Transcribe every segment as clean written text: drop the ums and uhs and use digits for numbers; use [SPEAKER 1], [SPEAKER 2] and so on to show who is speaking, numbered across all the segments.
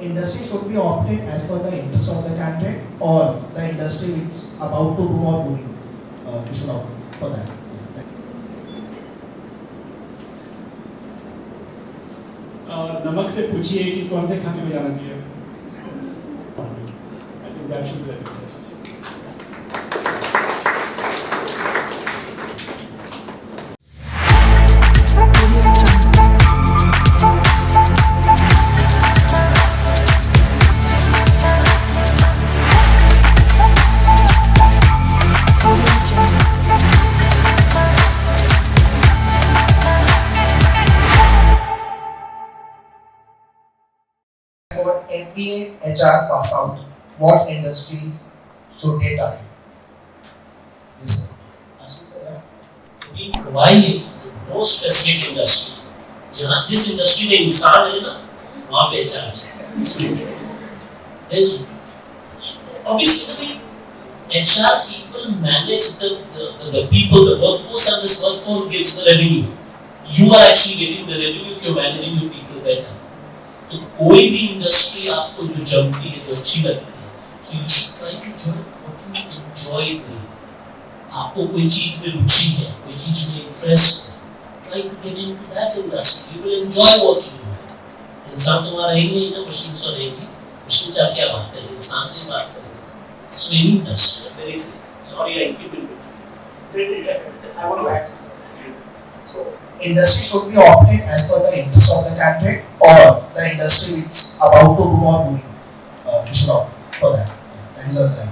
[SPEAKER 1] industry should be opted as per the interest of the candidate or the industry which is about to do or doing. We should opt for that.
[SPEAKER 2] नमक से पूछिए कि कौन से खाने में जाना चाहिए. I think that should be the difference.
[SPEAKER 1] MBA HR pass out, what industry should they target? Yes, sir.
[SPEAKER 3] Why no specific industry? जहाँ जिस इंडस्ट्री में इंसान है ना, वहाँ पे HR है. इसलिए obviously HR people manage the people, the workforce, and this workforce gives the revenue. You are actually getting the revenue if you're managing your people better. तो कोई भी इंडस्ट्री आपको जो जमती है, जो अच्छी लगती है, so you should try to join what you enjoy doing. आपको कोई चीज में रुचि है, कोई चीज में इंटरेस्ट है, try to get into that industry. You will enjoy working in it. इंसान तो वहाँ रहेंगे ही ना, मशीन से रहेंगे. मशीन से आप क्या बात करेंगे? इंसान से बात करेंगे. So any industry, very clear. Sorry, I keep it between.
[SPEAKER 1] I want to add something. So industry should be opted as per the interest of the candidate or the industry which is about to do or doing. We should opt for that. That is our plan.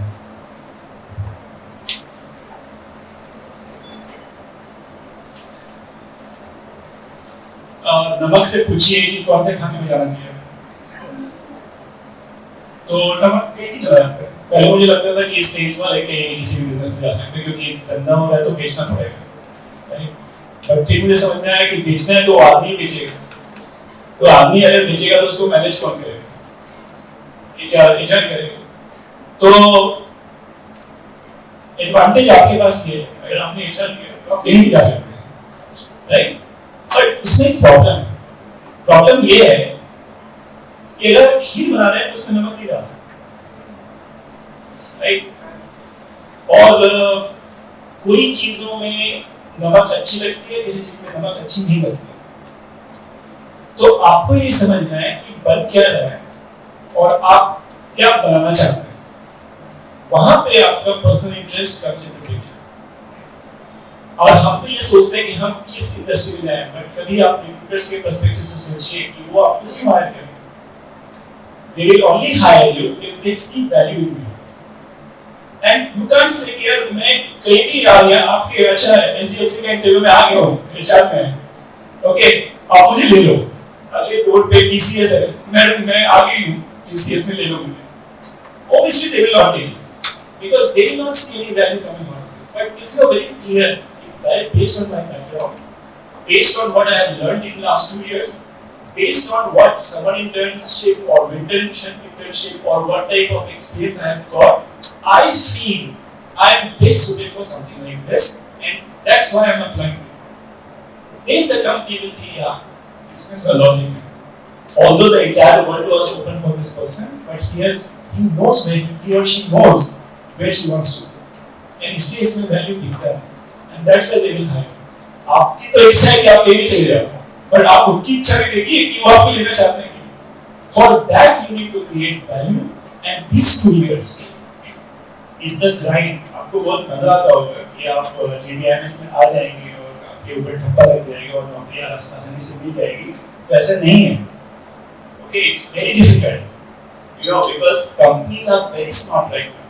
[SPEAKER 2] नमक से पूछिए कि कौन से खाने में जाना चाहिए. तो नमक एक ही चला जाता है. पहले मुझे लगता था कि सेल्स वाले कहीं किसी भी बिजनेस में जा सकते हैं क्योंकि धंधा हो रहा है तो बेचना पड़ेगा. पर फिर मुझे समझ में आया कि बेचना है तो आदमी बेचेगा. तो आदमी अगर बेचेगा तो उसको मैनेज कौन करेगा? एचआर करेगा. तो एडवांटेज आपके पास ये है, अगर आपने एचआर किया तो आप कहीं भी जा सकते हैं, राइट? बट उसमें एक प्रॉब्लम है. प्रॉब्लम ये है कि अगर खीर बना रहे हैं तो उसमें नमक नहीं डाल सकते, राइट? और कोई चीजों में नमक अच्छी लगती है, किसी चीज में नमक अच्छी नहीं लगती. तो आपको ये समझना है कि बन क्या रहा है और आप क्या बनाना चाहते हैं. वहां पे आपका पर्सनल इंटरेस्ट कम से कम है. और हम तो ये सोचते हैं कि हम किस इंडस्ट्री में जाएं, बट कभी आप रिक्रूटर्स के पर्सपेक्टिव से सोचिए कि वो आपको क्यों हायर करेंगे. They will only hire you if they see value in you. And you can't say कि यार मैं कहीं भी आ गया, आपके अच्छा एसडीएफसी का इंटरव्यू में आ गया हूँ, एचआर में, ओके, आप मुझे ले लो. अगले बोर्ड पे टीसीएस है, मैं आ गई हूँ, टीसीएस में ले लो मुझे. Obviously they will not take you because they will not see any value coming out. But if you are very clear, based on my background, based on what I have learned in the last 2 years, based on what summer internship or winter internship or what type of experience I have got, I feel I am best suited for something like this, and that's why I am applying. Then the company will think, yeah, this is a logic. Although the entire world was open for this person, but he knows where he or she knows where she wants to, and इसलिए इसमें value दिखता है, and that's why they will hire. आपकी तो इच्छा है कि आप कहीं भी चले जाओ, but आप उनकी इच्छा भी देखिए कि वो आपको लेना चाहते हैं. For that you need to create value, and these 2 years is the grind. आपको बहुत मजा आता होगा कि आप JBIMS में आ जाएंगे और आपके ऊपर ठप्पा लग जाएगा और नौकरी आसानी से मिल जाएगी. तो ऐसा नहीं है. Okay, it's very difficult, you know, because companies are very smart right now.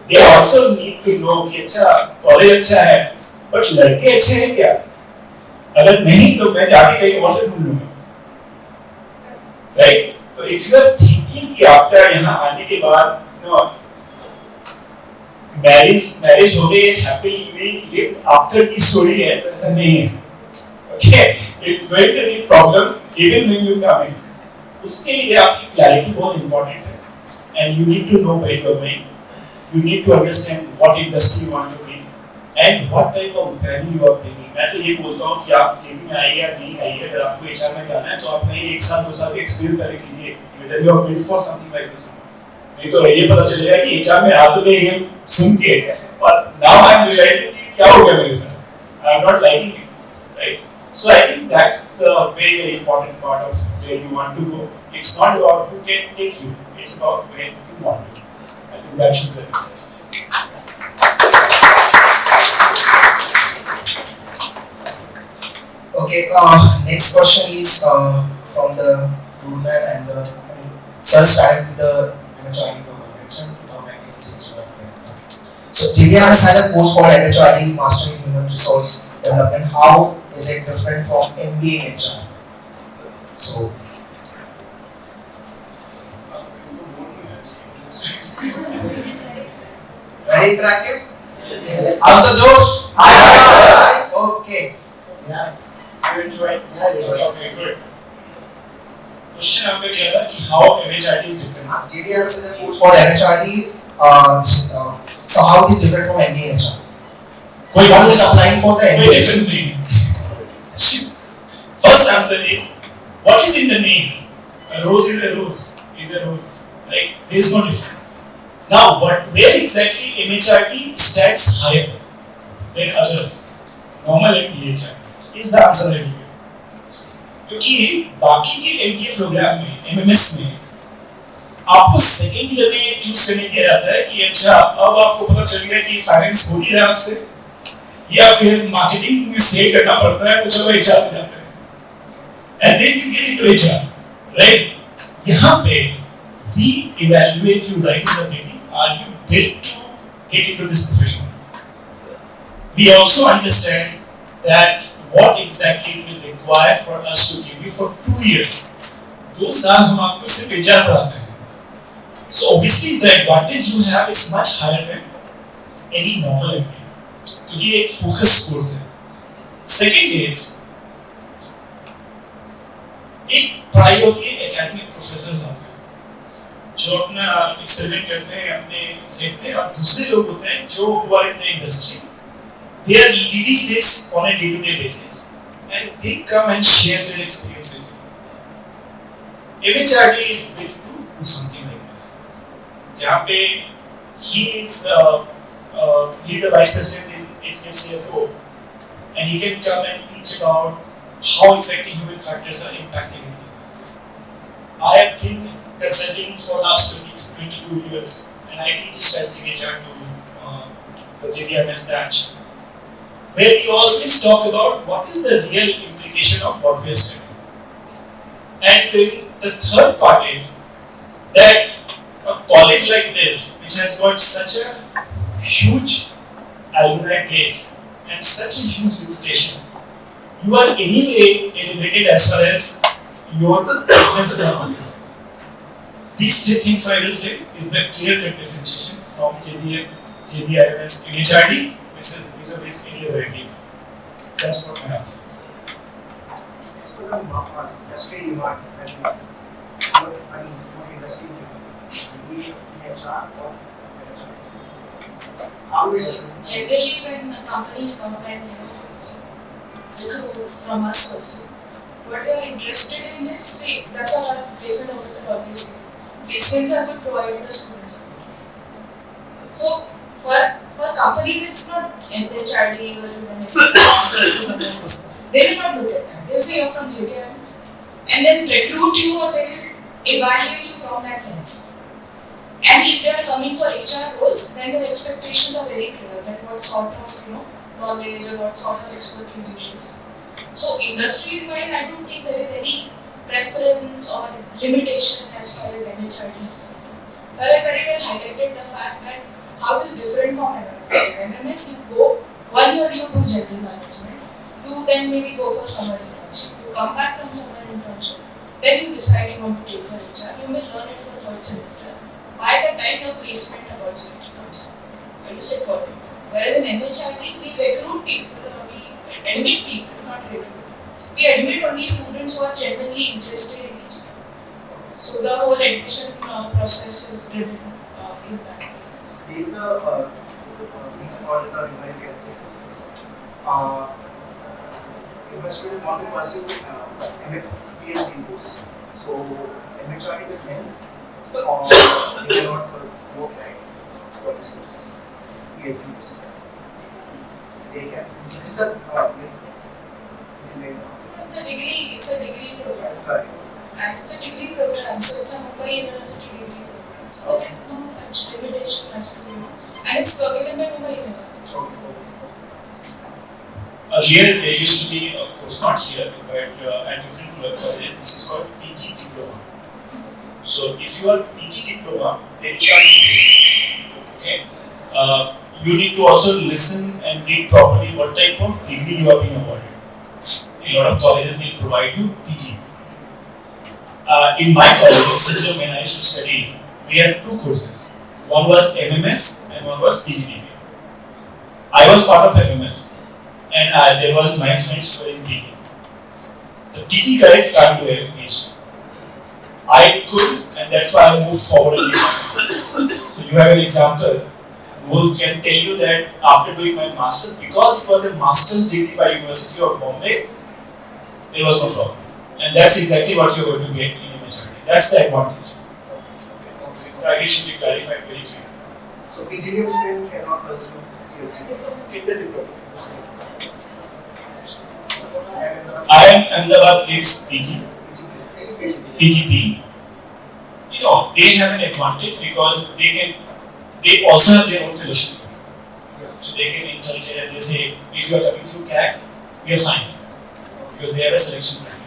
[SPEAKER 2] They also need to know कि अच्छा कॉलेज अच्छा है, but लड़के अच्छे हैं क्या? अगर नहीं तो मैं जाके कहीं और से ढूंढ लूँगा, right? तो if you are thinking कि आपका यहाँ आने के बाद no marriage हो गई, happily live after की story है, तो ऐसा नहीं है. Okay, it's going to be problem even when you come in. उसके लिए आपकी क्लैरिटी बहुत इंपॉर्टेंट है, and you need to know where you are going. You need to understand what industry you want to be and what type of value you are bringing. मैं तो ये बोलता हूँ कि आप जेबी में आइए या नहीं आइए, अगर आपको एचआर में जाना है तो आप नहीं 1 साल 2 साल एक्सपीरियंस पहले कीजिए कि whether you are built for something like this or not. नहीं तो ये पता चलेगा कि HR में आते हुए ये सुन के और now I am realizing कि क्या हो गया मेरे साथ. I am not liking it, right? So I think that's the very important part of where you want to go. It's not about who can take you. It's about where you want to go. I think that should be the difference.
[SPEAKER 1] Okay, next question is from the Ruman and the sir started with the MHRD program, right? So 2019 So JBIMS has a course called MHRD, Master in Human Resource Development. How is it different from MBA in HR? So very interactive. Yes. How's the Josh? Hi. Okay. Yeah.
[SPEAKER 2] You enjoyed?
[SPEAKER 1] Yeah, I enjoyed.
[SPEAKER 2] Okay, good. Question आपका क्या था कि how MHRD is different?
[SPEAKER 1] JBIMS is a course called MHRD. So how it is different from MBA in HR?
[SPEAKER 2] कोई
[SPEAKER 1] One is applying for the
[SPEAKER 2] कोई
[SPEAKER 1] MBA.
[SPEAKER 2] difference नहीं है. First answer is what is in the name? A rose is a rose. Is a rose. Right? There is no difference. Now, where exactly MHRD stands higher than others? Normal MBA HR is the answer that you give. क्योंकि बाकी के MBA programme में MMS में आपको second year में choose करने दिया जाता है कि अच्छा अब आपको पता चल गया कि फाइनेंस हो नहीं रहा आपसे या फिर मार्केटिंग में सेल करना पड़ता है तो चलो HR में जाते हैं and then you get into HR, right? यहाँ पे we evaluate you right in the beginning. Are you built to get into this profession? We also understand that what exactly it will require for us to give you for 2 years. 2 साल हम आपको सिर्फ HR पढ़ाते हैं. So obviously the advantage you have is much higher than any normal MBA. क्योंकि ये एक focused course है. Second is एक पढ़ाई होती है academic professors आते हैं जो अपना experiment करते हैं अपने सेट में और दूसरे लोग होते हैं जो who are in the industry. They are leading this on a day-to-day basis, and they come and share their experience with you. MHRD is built to do something like this. जहाँ पे he is a vice president in HDFC Pro, and he can come and teach about how exactly human factors are impacting his business. I have been consulting for last 22 years, and I teach strategic HR to the JBIMS branch. Where we always talk about what is the real implication of what we are studying. And then the third part is that a college like this, which has got such a huge alumni base and such a huge reputation, you are anyway elevated as far as your reference level. These 3 things I will say is the clear-cut differentiation from JBIMS in HRD. This is any other idea. That's what my answer is.
[SPEAKER 1] As for the industry demand, what industries in HR or how is it?
[SPEAKER 4] Generally, when companies come and recruit from us also, what they are interested in is, say, that's what our placement officer always says. Placements are good provided the students. So for companies, it's not MHRD versus MSc. They will not look at that. They'll say you're from JBIMS and then recruit you, or they will evaluate you from that lens. And if they are coming for HR roles, then their expectations are very clear that what sort of knowledge or what sort of expertise you should have. So industry-wise, I don't think there is any preference or limitation as far as MHRD is concerned. So I very well highlighted the fact that how it is different from MMS. MMS, you go 1 year, you do general management, you then maybe go for summer internship. You come back from summer internship, then you decide you want to take for HR. You may learn it for 3rd semester. By the time your placement opportunity comes, or you say for it. Whereas in MHRD, we recruit people, we admit people, not recruit. We admit only students who are genuinely interested in HR. So the whole admission process is driven in that.
[SPEAKER 1] There is a auditor, you can say, if a student want to pursue PhD course, so MHRD will help or they cannot work like for these courses, PhD courses. They can. This is the
[SPEAKER 4] it's a degree program.
[SPEAKER 1] Right.
[SPEAKER 4] And it's a degree program, so it's a Mumbai University degree program. So there is no such limitation as to, and it's given by Mumbai University.
[SPEAKER 2] Earlier there used to be, of course not here, but at different colleges, this is called PG diploma. So if you are PG diploma, then you are English. Okay. You need to also listen and read properly what type of degree you are being awarded. A lot of colleges will provide you PG. In my college, in Sidham, when I used to study, we had two courses. One was MMS and one was PGDP. I was part of MMS, and there was my friends who were in PG. The PG guys can't do PhD. I could, and that's why I moved forward in this. So you have an example who can tell you that after doing my master's, because it was a master's degree by University of Bombay, there was no problem. And that's exactly what you're going to get in MHRD. That's the advantage. Friday should be clarified very clearly.
[SPEAKER 1] So PGDM student cannot pursue PhD. It's a diploma.
[SPEAKER 2] I am Ahmedabad gives PG, PGP. You know, they have an advantage because they also have their own fellowship. So they can intelligent and they say, if you are coming through CAT, we are fine. Because they have a selection criteria.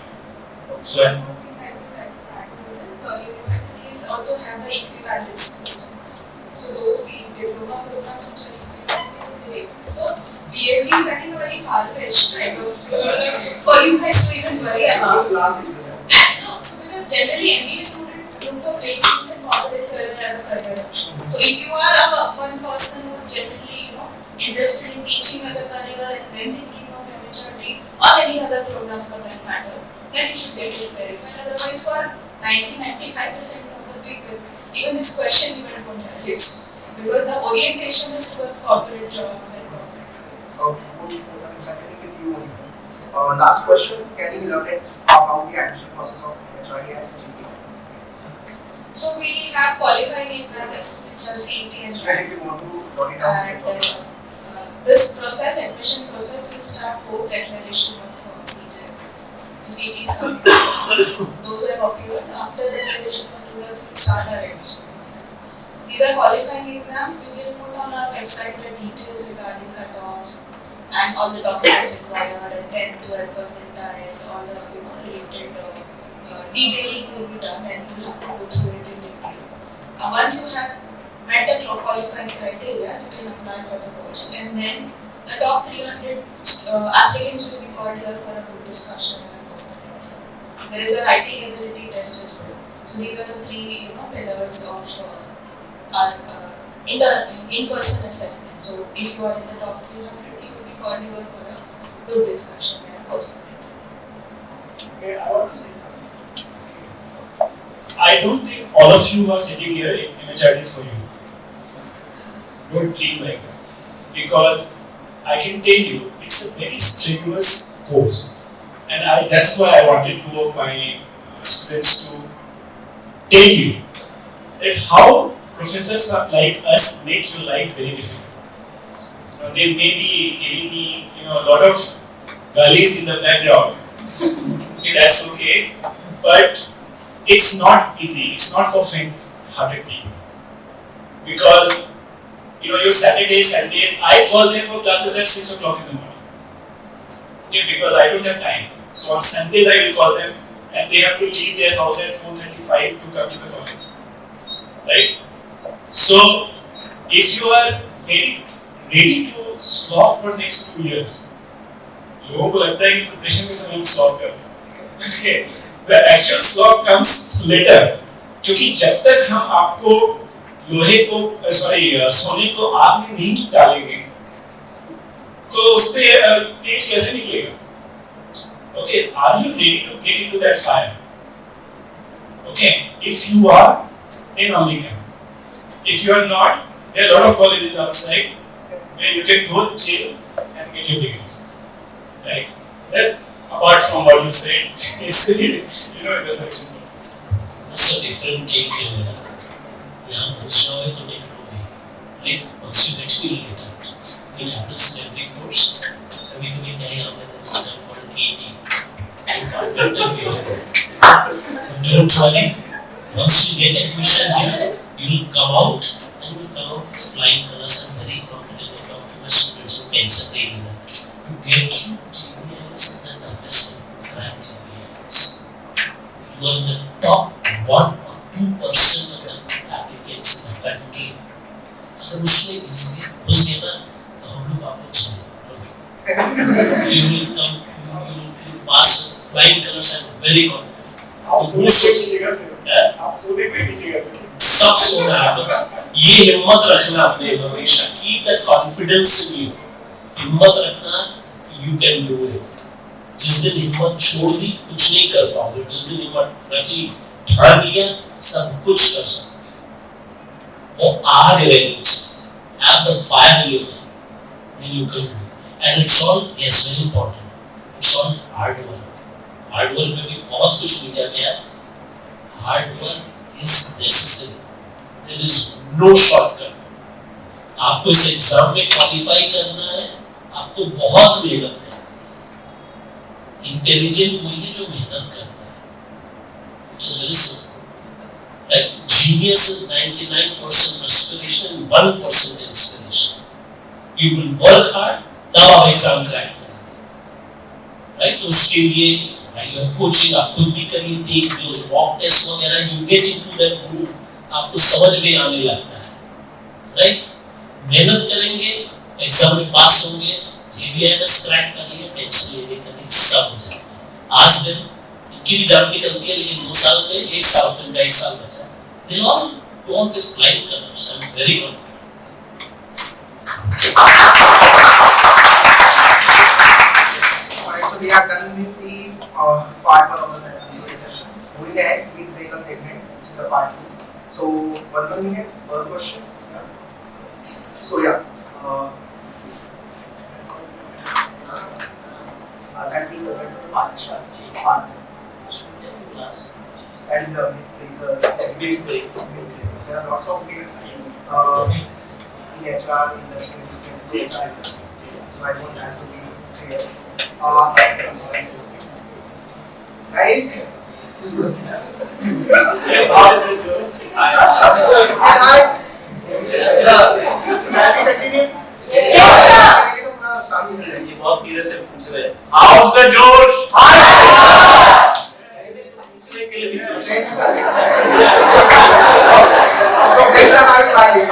[SPEAKER 2] So
[SPEAKER 4] universities also have the equivalence system. So those diploma programs which are equivalent, so PhD is I think a very far-fetched type of for you guys to even worry about. And no, so because generally MBA students look for placements and corporate career as a career option. So if you are one person who is generally interested in teaching as a career and then thinking of MHRD or any other program for that matter, then you should get it verified. Otherwise, for 90-95% of the people, even this question even won't have a list because the orientation is towards corporate jobs and corporate careers.
[SPEAKER 1] Last question, can you elaborate about the admission process of MHRD and JBIMS?
[SPEAKER 4] So we have qualifying exams which are CET and this process, admission process will start post declaration of CET results. So CET is coming. Those who have appeared after declaration of results will start our admission process. These are qualifying exams. We will put on our website the details regarding cutoffs and all the documents required and 10th, 12th percentile, all the related detailing will be done and you will have to go through it in detail. Once you have met the qualifying criteria, you can apply for the course and then the top 300 applicants will be called here for a group discussion and a personal interview. There is a writing ability test as well. So these are the three pillars of our in-person assessment. So if you are in the top 300, you will be called here for a group discussion and a personal interview.
[SPEAKER 2] Okay, I want to say something. I don't think all of you are sitting here in MHRDs for you. Don't treat like that. Because I can tell you, it's a very strenuous course. And that's why I wanted two of my students to tell you that how professors like us make your life very difficult. They may be giving me a lot of gullies in the background. Okay, that's okay. But it's not easy. It's not for faint-hearted people. Because your Saturdays, Sundays, I call them for classes at 6 o'clock in the morning. Okay, because I don't have time. So on Sundays I will call them and they have to leave their house at 4:35 to come to the college. Right? So if you are very ready to slog for next 2 years, लोगों को लगता है कि preparation के समय हम slog कर. Okay, the actual slog comes later. क्योंकि जब तक हम आपको सोने को आग में नहीं डालेंगे तो उससे तेज कैसे निकलेगा? Okay, are you ready to get into that fire? Okay, if you are, then only come. If you are not, there are a lot of colleges outside where you can go chill and get your degrees. Right? That's apart from what you said, in the selection.
[SPEAKER 3] that's a different take है मेरा. यहाँ कुछ ना हो तो निकलोगे, right? Once you get in, you get out. It happens in every course. कभी-कभी क्या यहाँ पे there's a term called KT. Don't worry. Once you get admission here, you will come out and you will come out with flying colors. I'm very confident. I talk to my students who tension they need. To get through JBIMS is the toughest thing to crack JBIMS. You are in the top 1 or 2% of the applicants in the country. अगर उसमें इसमें घुस गया ना तो हम लोग आपको छोड़ You will come, you will pass with flying colors. I'm very confident.
[SPEAKER 2] आप सोने पे कीजिएगा सर. आप सोने पे कीजिएगा सर.
[SPEAKER 3] सब सोना है. ये हिम्मत रखना अपने हमेशा. Keep that confidence in you. हिम्मत रखना. You can do it. जिस दिन हिम्मत छोड़ दी कुछ नहीं कर पाओगे. जिस दिन हिम्मत रखी ठान लिया सब कुछ कर सकते. वो आग रहनी चाहिए. Have the fire in you. Then you can do it. And it's all yes very important. It's all hard work. Hard work में भी बहुत कुछ मिल जाता है. Hard work is necessary. There is no shortcut. आपको इस एग्जाम में qualify करना है. आपको बहुत मेहनत करनी है. इंटेलिजेंट वही है जो मेहनत करता है. Which is very simple. Right? Genius is 99% aspiration and 1% inspiration. You will work hard. तब आप एग्जाम क्रैक करेंगे. Right? तो उसके लिए you have coaching. आप खुद भी करिए. take those mock tests वगैरह. You get into that groove. आपको समझ में आने लगता है. Right? मेहनत करेंगे. एग्जाम में पास होंगे. JBIMS क्रैक कर लिए. टेंशन लेने का नहीं. सब हो जाएगा. आज दिन इनकी भी जान निकलती है लेकिन 2 साल में 1 साल तो इनका 1 साल बचा. They all go on with flying colors. I'm very confident.
[SPEAKER 1] So we are done with the part 1 of the session. Moving ahead, we will take a segment, which is the part 2. So 1 minute per question. Yeah. So yeah, that being the part 2. And the segment break. There are lots of in HR industry, so I don't have to be clear. Guys,
[SPEAKER 3] बहुत धीरे से पूछ रहे हैं. How's the Josh? पूछने के लिए भी जोश.
[SPEAKER 1] next time I will buy it.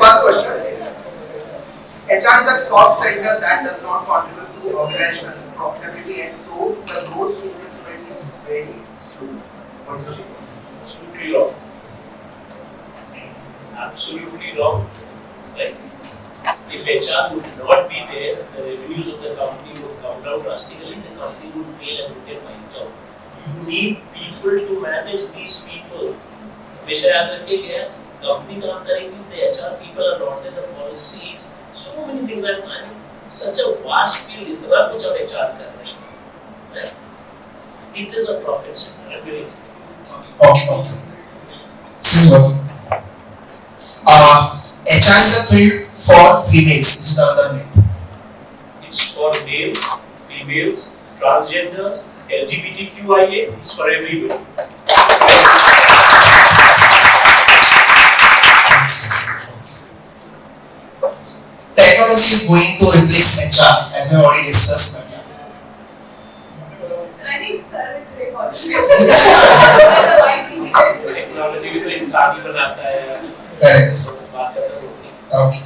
[SPEAKER 1] First question. HR is a cost center that does not contribute to organizational profitability, and so the growth in this field is very slow. What is the opinion?
[SPEAKER 3] Absolutely wrong. Absolutely wrong. Right? If HR would not be there, the revenues of the company would come down drastically, the company would fail and would get wiped out. You need people to manage these people. हमेशा याद रखिए company काम करेंगी, the HR people are not there, the policies, so many things are planning. Such a vast field, इतना कुछ अब HR कर रहे हैं. Right? It is a profit center. I believe.
[SPEAKER 1] Okay. This is one. HR is a field for females. This is another myth.
[SPEAKER 3] It's for males, females, transgenders, LGBTQIA. It's for everybody.
[SPEAKER 1] Technology is going to replace HR, as we have already discussed earlier.
[SPEAKER 4] I think sir is very
[SPEAKER 3] Technology भी तो इंसान ही बनाता है.
[SPEAKER 1] Correct. Okay.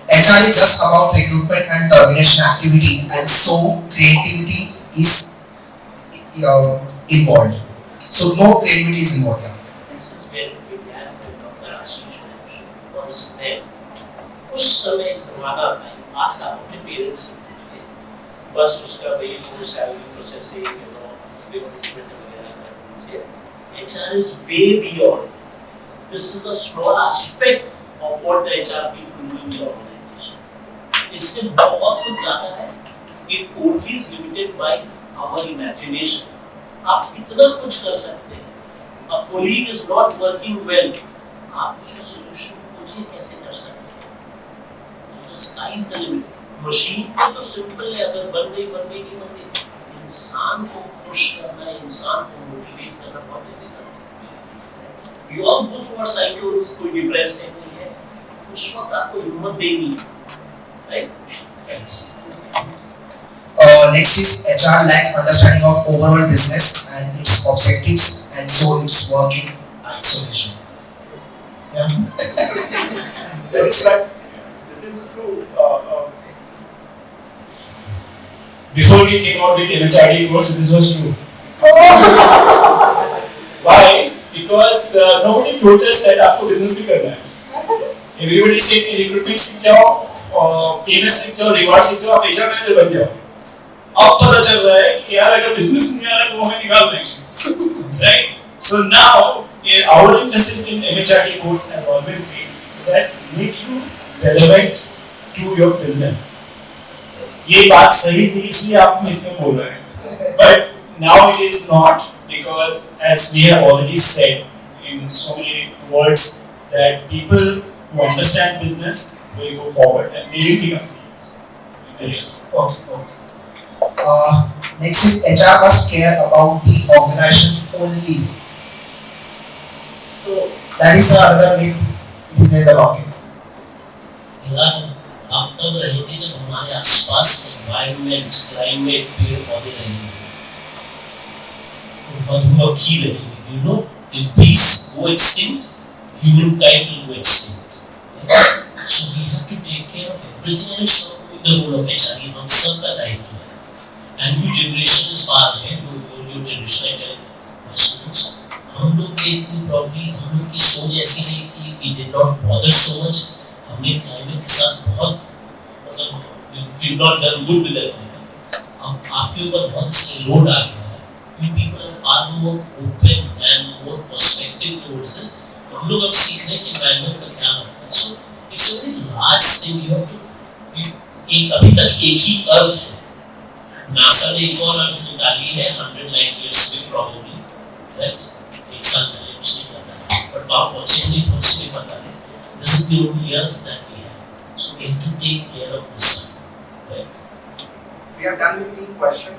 [SPEAKER 1] HR is just about recruitment and termination activity, and so creativity is involved. So no creativity is involved here.
[SPEAKER 3] This is where we began with Dr. Ashish mentioned was there. उस समय एक ज़माना था. आज का अपने parents से पूछिए. बस उसका वही वो सैलरी प्रोसेसिंग रिक्रूटमेंट वगैरह कर दीजिए. HR is way beyond. This is a small aspect of what the HR people do in the organization. इससे बहुत कुछ ज़्यादा है. it only is limited by our imagination. आप इतना कुछ कर सकते हैं. A colleague is not working well. आप उसका solution खोजिए कैसे कर सकते हैं. So the sky is the limit. Machine का तो सिंपल है, अगर बन गई नहीं बन गई. इंसान को खुश करना, इंसान को मोटिवेट करना बहुत डिफिकल्ट है. We all go through our cycles. कोई डिप्रेस्ड है, कोई है. उस वक्त आपको हिम्मत देनी है. Right?
[SPEAKER 1] Next is HR lacks understanding of overall business and its objectives, and so it's work in isolation. Yeah.
[SPEAKER 2] It's like, this is true. Before we came out with MHRD course, this was true. Why? Because nobody told us that आपको business भी करना है. Everybody said कि recruitment सीख जाओ, PMS सीख जाओ, reward सीख जाओ, आप HR manager बन जाओ. अब पता चल रहा है कि यार अगर business नहीं आ रहा तो हमें निकाल देंगे. Right? So now our emphasis in MHRD course has always been that make you relevant to your business. ये बात सही थी इसलिए आप मिथ में बोल रहे हैं. But now it is not, because as we have already said in so many words that people who understand business will go forward and they will become CEOs.
[SPEAKER 1] Okay. Next is HR must care about the organization only. That is another myth. It is in the market.
[SPEAKER 3] यार आप तब रहेंगे जब हमारे आसपास environment, climate, पेड़ पौधे रहेंगे, मधुमक्खी रहेंगी. You know, if bees go extinct, humankind will go extinct. Right? So we have to take care of everything, and it's not the role of HR. ये हम सबका दायित्व है. And new generation is far ahead. New generation I tell my students, हम लोग के इतनी problem, हम लोग की सोच ऐसी नहीं थी. We did not bother so much. हमने क्लाइमेट के साथ बहुत मतलब we've not done good with the climate. अब आपके ऊपर बहुत इसलिए लोड आ गया है. You people are far more open and more perspective towards this. हम लोग अब सीख रहे हैं कि environment का क्या होता है. So it's a very large thing. You have to एक अभी तक एक ही अर्थ है. नासा ने एक और अर्थ निकाली है 100 light years में probably, right? एक साल पहले कुछ नहीं पता था. But वहाँ पहुँचे पता नहीं. This is the only earth that we have. So we have to take care of this sun. Right?
[SPEAKER 5] We are done with the question.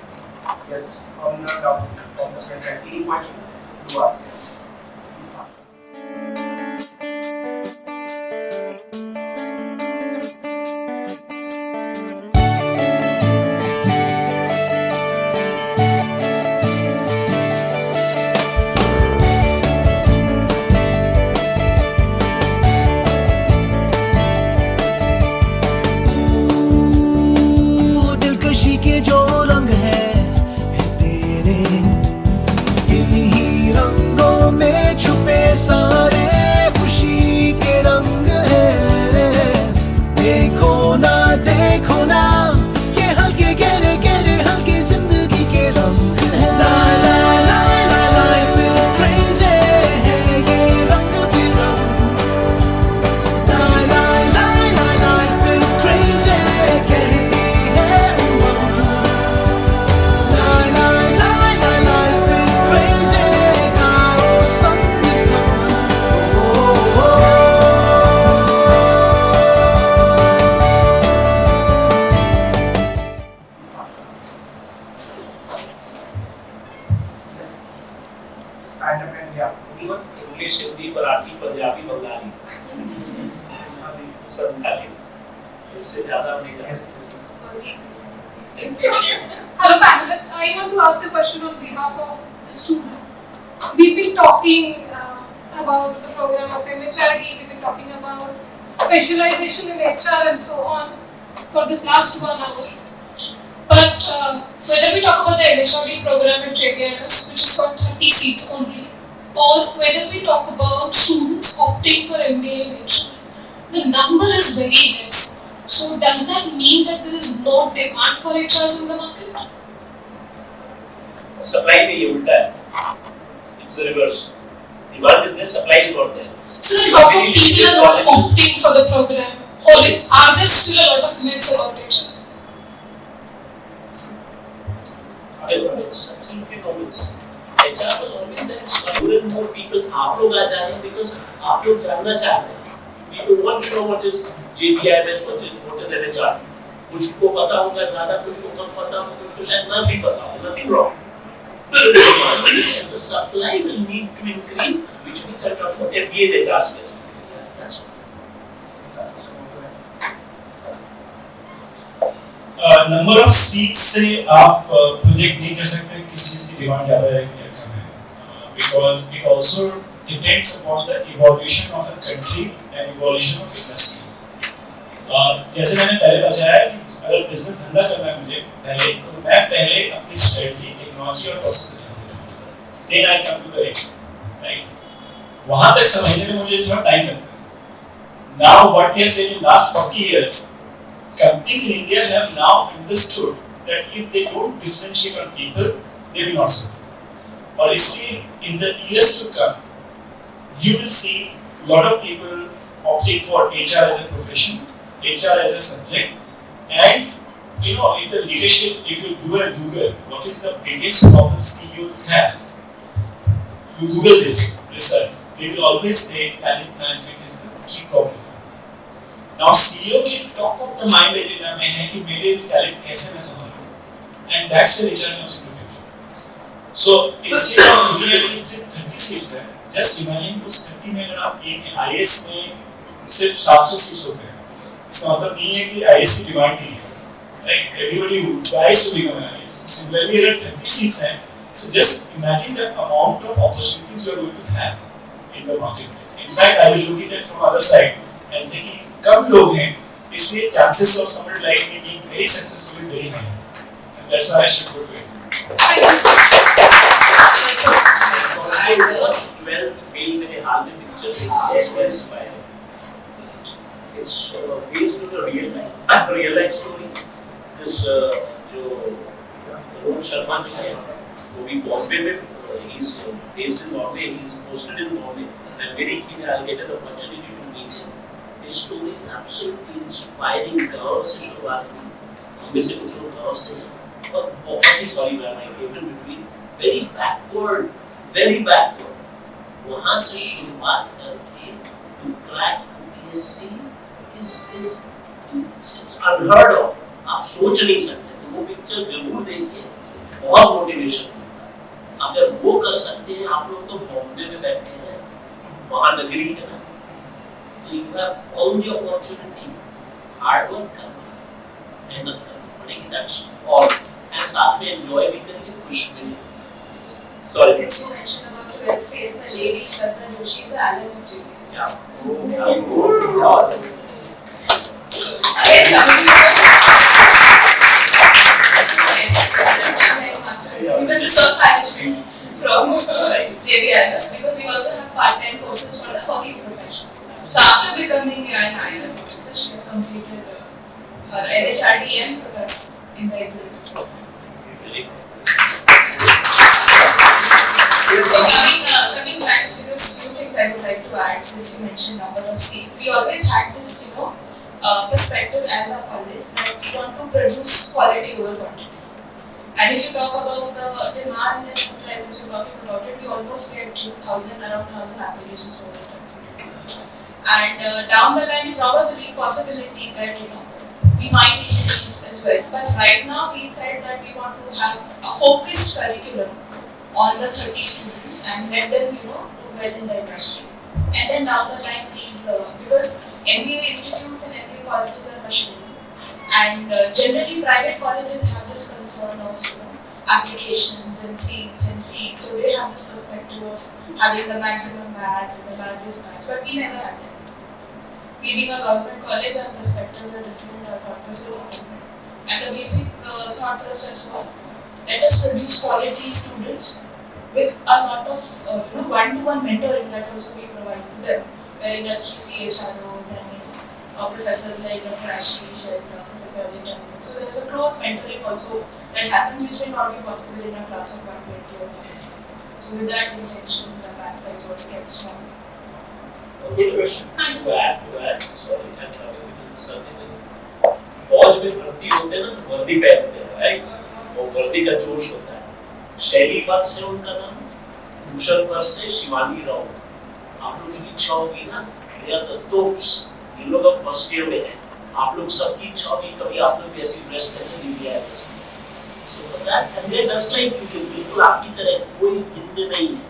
[SPEAKER 5] Yes, from the center. Any question? Do ask. Please ask.
[SPEAKER 6] Hello panelists, I want to ask a question on behalf of the students. We've been talking about the program of MHRD, we've been talking about specialization in HR and so on for this last 1 hour. But whether we talk about the MHRD program at JBIMS, which is for 30 seats only, or whether we talk about students opting for MBA in HR, the number is very less. So does that mean that there is no demand for HRs in the market?
[SPEAKER 3] Supply नहीं है, उल्टा है. It's the reverse. Demand is there, supply is not there.
[SPEAKER 6] So the talk of people are not opting for the program, or are there still a lot of myths about HR?
[SPEAKER 3] was absolutely normal. HR was always there. It's more and more people. आप लोग आ जाएं because आप लोग जानना चाहते हैं. People want to know what is JBIMS, what is MHRD. कुछ को पता होगा ज़्यादा, कुछ को कम पता होगा, कुछ को शायद ना भी पता हो. Nothing wrong. So the supply will need to increase, which means I talk about MBA and HR specifically. That's all.
[SPEAKER 2] Number of seats से आप प्रोजेक्ट नहीं कर सकते किस चीज की डिमांड ज्यादा है या कम है, because it also depends upon the evolution of a country and evolution of industries. जैसे मैंने पहले बताया कि अगर बिजनेस धंधा करना है मुझे पहले, तो मैं पहले अपनी स्ट्रेटजी, टेक्नोलॉजी और प्रोसेस पे ध्यान देता हूं, then I come to the action, right. वहां तक समझने में मुझे थोड़ा टाइम लगता है. Now what we have seen in last 40 years, companies in India have now understood that if they don't differentiate on people, they will not survive. Or in the years to come, you will see a lot of people opting for HR as a profession, HR as a subject, and in the leadership, if you do a Google, what is the biggest problem CEOs have? You Google this research, they will always say talent management is the key problem. Now CEO के top of the mind agenda में है कि मेरे talent कैसे मैं संभालूं, and that's where HR comes into picture. So instead of looking at it 30 seats है, just imagine उस 30 में अगर आप एक IAS में सिर्फ 700 सीट्स होते हैं, इसका मतलब नहीं है कि IAS की डिमांड नहीं है, right? Everybody who tries to become an IAS. Similarly, अगर 30 सीट्स हैं, तो just imagine the amount of opportunities you are going to have in the marketplace. In fact, I will look at it from other side and say कि कम लोग हैं, इसलिए chances of someone like me being very successful is very high, and that's why I should go to it.
[SPEAKER 3] I watched 12 fail मेरे हाल में picture देखी है. It's based on a real life story. This जो रोहन शर्मा जी हैं, वो भी बॉम्बे में, he's based in Bombay, he's posted in Bombay. I'm very keen I'll get an opportunity to meet him. His story is absolutely inspiring. गाँव से शुरुआत हुई, हमें से कुछ लोग गाँव से हैं, और बहुत ही sorry man, I came in between, very backward. वहाँ से शुरुआत करके to crack UPSC is unheard of. आप सोच नहीं सकते, तो वो पिक्चर जरूर देखिए, बहुत मोटिवेशन मिलता है. अगर वो कर सकते हैं, आप लोग तो बॉम्बे में बैठे हैं, महानगरी है ना, you have all the opportunity, hard work करना, मेहनत करनी पड़ेगी, that's all. And साथ में enjoy भी करिए, खुश भी रहिए. Sorry.
[SPEAKER 4] Since you mentioned about the welfare, the lady Shraddha Joshi, the alum of JBIMS.
[SPEAKER 3] Yeah.
[SPEAKER 4] Again, coming to master human resource management from JBIMS, because we also have part-time courses for the working professionals. So after becoming an IAS officer, she has completed her MHRD and plus in the executive program. So coming back, because few things I would like to add, since you mentioned number of seats, we always had this perspective as a college that we want to produce quality over quantity. And if you talk about the demand and supply, since you're talking about it, we almost get around 1,000 applications for this. And down the line, probably possibility that we might increase as well. But right now, we said that we want to have a focused curriculum on the 30 students and let them do well in the industry. And then down the line, these because MBA institutes and MBA colleges are maturing, and generally private colleges have this concern of applications and seats and fees, so they have this perspective of having the maximum batch and the largest batch, but we never had that. We being a government college, our perspectives are different, our thought process are different, and the basic thought process was, let us produce quality students with a lot of one-to-one mentoring that also we provide to them, where industry CHROs and professors like Dr. Ashish and Professor Ajit. So there is a close mentoring also that happens, which may not be possible in a class of 120 or 180. So with that intention, the batch size was kept small.
[SPEAKER 3] Good question. To add, sorry, I'm talking because it's something that फौज में भर्ती होते हैं ना, वर्दी पहनते हैं, right? वो वर्दी का जोश होता है. शैली वत्स है उनका नाम, भूषण वर्ष से शिवानी राव। आप लोगों की इच्छा होगी ना, दे आर द टॉप्स, इन लोग अब फर्स्ट ईयर में हैं, आप लोग सबकी इच्छा होगी कभी आप लोग भी ऐसी ड्रेस पहने JBIMS में। So for that and they just like you, बिल्कुल आपकी तरह, कोई भिन्न नहीं है,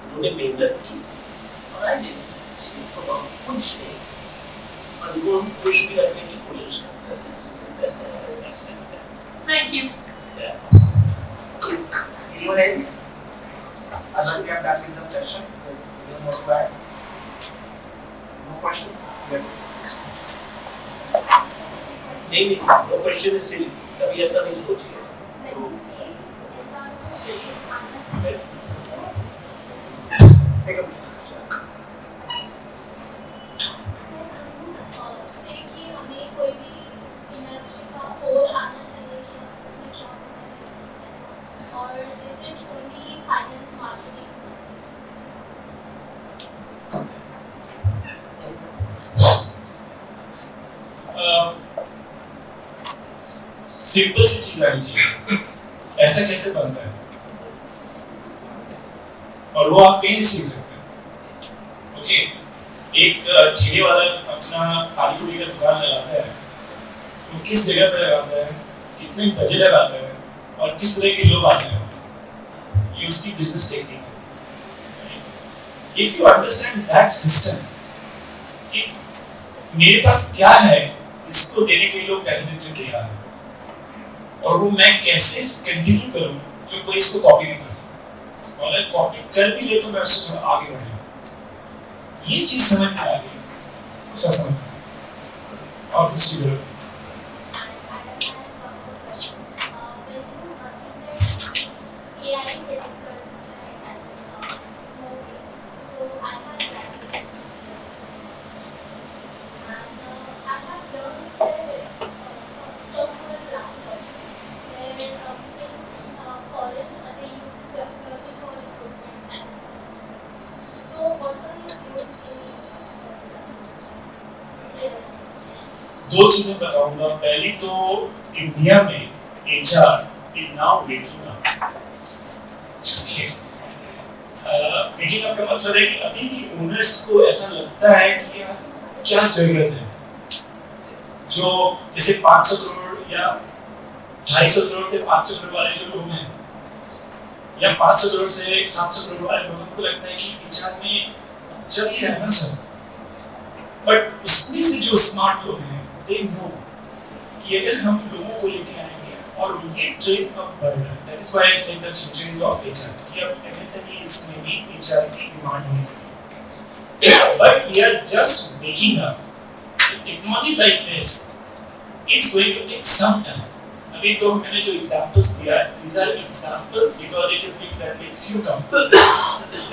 [SPEAKER 3] उन्होंने मेहनत की और आज कुछ नहीं, और उनको हम खुश भी रखने की कोशिश करते हैं।
[SPEAKER 6] Thank you.
[SPEAKER 5] Yes. Anyone else? Anand, we are back in the session. Yes. Anyone more to add? No questions? Yes.
[SPEAKER 3] नहीं, no question is silly, कभी ऐसा नहीं सोचिए।
[SPEAKER 5] Take a
[SPEAKER 7] से कि हमें कोई भी इंडस्ट्री का कोर आना चाहिए कि हम इसमें क्या कर रहे हैं ऐसा, और is it only finance marketing something?
[SPEAKER 2] Simple सी चीज आनी चाहिए, ऐसा कैसे बनता है और वो आप कहीं से सीख सकते हैं। ओके, एक ठेले वाला अपना पानी पूरी का दुकान लगाता है, वो किस जगह पे लगाता है, कितने बजे लगाता है और किस तरह के लोग आते हैं, ये उसकी बिजनेस टेक्निक है। If you understand that system कि मेरे पास क्या है जिसको देने के लिए लोग पैसे देने के लिए तैयार हैं, और वो मैं कैसे कंटिन्यू करूं जो कोई इसको कॉपी नहीं कर सकता, और अगर कॉपी कर भी ले तो मैं उससे आगे बढ़ जाऊं, ये चीज समझ में आ गई ऐसा समझ। और दूसरी तरफ दो चीजें बताऊंगा। पहली तो इंडिया में HR is now waking up। waking up का मतलब है कि अभी भी ओनर्स को ऐसा लगता है कि यार क्या जरूरत है, जो जैसे 500 करोड़ या 250 करोड़ से 500 करोड़ वाले जो लोग हैं, या 500 करोड़ से 700 करोड़ वाले लोगों को लगता है कि HR में चल ही रहा है ना सब, बट उसमें से जो स्मार्ट लोग हैं they know कि अगर हम लोगों को लेके आएंगे और ये ट्रेंड अब बढ़ रहा है, that is why I say the future is of HR, कि अब MSME इसमें भी HR की डिमांड होने लगी, but we are just waking up। Technology like this is going to take some time। अभी तो मैंने जो examples दिया, these are examples because it is being done with few companies।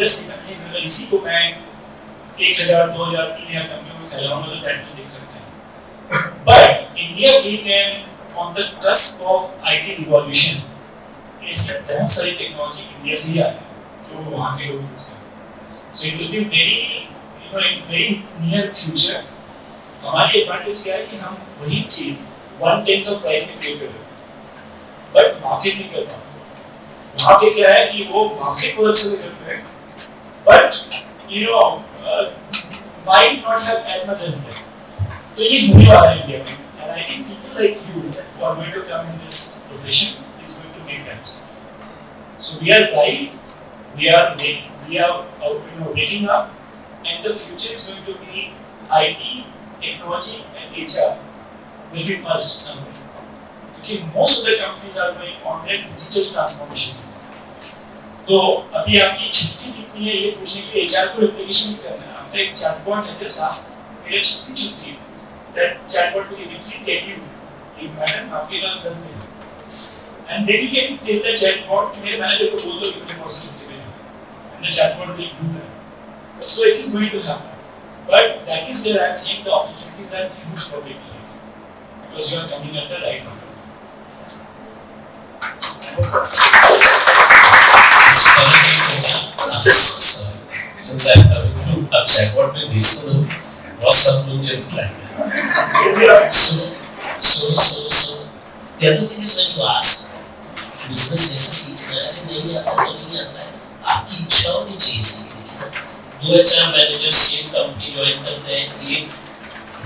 [SPEAKER 2] just imagine अगर इसी को मैं 1000, 2000, 3000 कंपनियों में फैलाऊंगा तो that will take some time। But India being on the cusp of IT revolution, इसमें बहुत सारी टेक्नोलॉजी इंडिया से ही आ रही है जो वहाँ के लोग यूज़ करते हैं। So it will be very, in very near future। हमारी एडवांटेज क्या है कि हम वही चीज़ 1/10 ऑफ प्राइस में क्रिएट कर रहे हैं, बट मार्केट नहीं कर पाते। वहाँ पे क्या है कि वो मार्केट बहुत अच्छे से करते हैं, but might not have as much as that। तो ये होने वाला है इंडिया में, and I think people like you who are going to come in this profession is going to make that। So we are right, we are waking up, and the future is going to be IT, technology, and HR will be merged somewhere। Okay, most of the companies are going on their digital transformation। तो अभी आपकी छुट्टी कितनी है ये पूछने के लिए HR को एप्लीकेशन नहीं करना है, आपका एक चैटबॉट है just ask मेरी छुट्टी है। That chatbot will immediately tell you, "madam आपके पास 10 दिन है," and then you can tell the chatbot कि मेरे मैनेजर को बोल दो कि मुझे बहुत छुट्टी देना है, and the chatbot will do that। So it is going to happen, but that is where I am saying the opportunities are huge for people like you, because you are coming at the right moment।
[SPEAKER 3] Since I am coming from a chatbot में भेज तो दो, बहुत सब लोग जरूर लाएंगे। So the other thing is when you ask, business कैसे सीखना है, नहीं आता तो नहीं आता है, आपकी इच्छा होनी चाहिए सीखने की ना। 2 HR managers same company join करते हैं,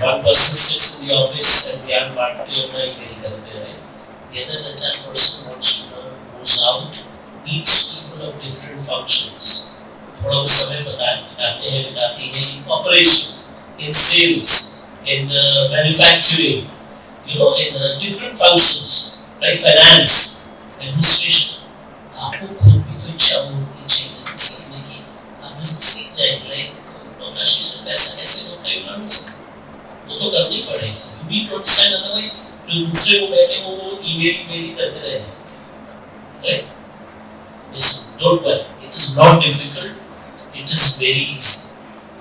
[SPEAKER 3] one person sits in the office and ध्यान बांटते हैं, अपना ईमेल करते हैं, the other HR person wants to learn, goes out, meets people of different functions, थोड़ा उस समय बताते हैं in operations, in sales, in manufacturing, in different functions like finance, administration. आपको खुद भी तो इच्छा होनी चाहिए सीखने की, आप सीख जाएंगे, like पैसा कैसे होता है, वो तो करना ही पड़ेगा, you need to understand, otherwise जो दूसरे को बैठे वो ईमेल ही करते रहेंगे, right? Listen, don't worry, it is not difficult, it is very easy,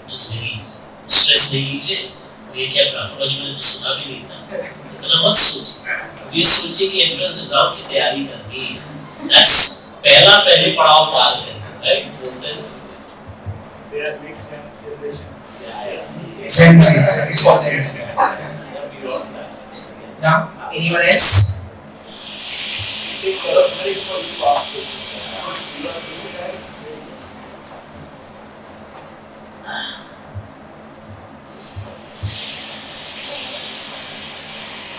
[SPEAKER 3] stress नहीं लीजिए, ये क्या ग्राफोलॉजी मैंने तो सुना भी नहीं था, इतना मत सोचिए, अब ये सोचिए कि एंट्रेंस एग्जाम की तैयारी करनी है, that's पहले पड़ाव पार करें, right? बोलते हैं
[SPEAKER 2] They are next generation.
[SPEAKER 1] Same thing. It's what it is. Yeah. Anyone else?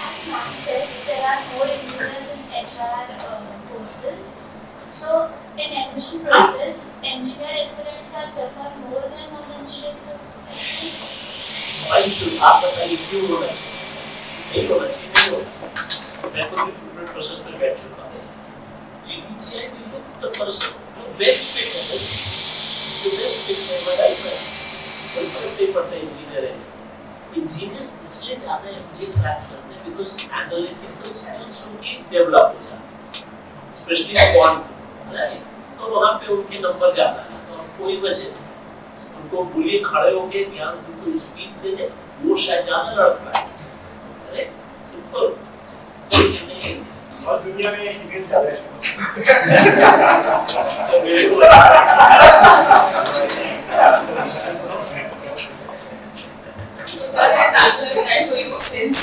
[SPEAKER 7] As Matt said, there are more engineers in HR courses. So, in admission process, engineer aspirants are preferred more than non-engineering aspirants.
[SPEAKER 3] Why should आप बताइए क्यों होना चाहिए? नहीं होना चाहिए, नहीं होगा। मैं तो रिक्रूटमेंट प्रोसेस में बैठ चुका हूँ। GBI will look the person जो बेस्ट फिट है, राइट है। कोई फर्क नहीं पड़ता इंजीनियर है। इंजीनियर्स इसलिए ज़्यादा MBA क्रैक करते हैं because एनालिटिकल स्किल्स उनकी डेवलप हो जाती है, स्पेशली क्वांट, राइट? तो वहाँ पे उनके नंबर ज़्यादा है, तो कोई वजह नहीं। उनको बोलिए खड़े होके ध्यान से उनको स्पीच देने, वो शायद ज़्यादा लड़ पाए, राइट? सिंपल।
[SPEAKER 2] और दुनिया में इंग्लिश ज़्यादा है।
[SPEAKER 4] Sir has answered that for you since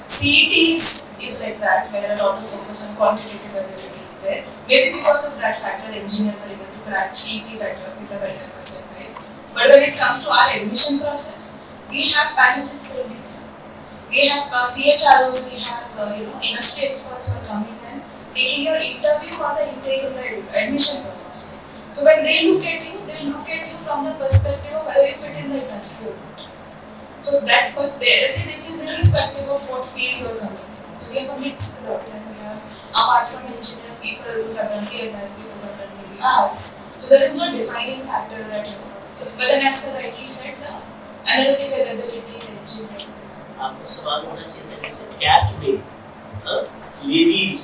[SPEAKER 4] CET is like that, where a lot of focus on quantitative ability is there. Maybe because of that factor, engineers are able to crack CET better with a better percentile. But when it comes to our admission process, we have panelists like this. We have CHROs, we have industry experts who are coming and taking your interview for the intake in the admission process. So when they look at you from the perspective of whether you fit in the industry or not. So that it is irrespective of what field you are coming from. So we have a mixed crowd, and we have, apart from engineers, people who have done BMS, people who have done maybe arts. So there is no defining factor that but then as sir rightly said, the analytical ability in engineers.
[SPEAKER 3] आपको सवाल होना चाहिए जैसे cat में ladies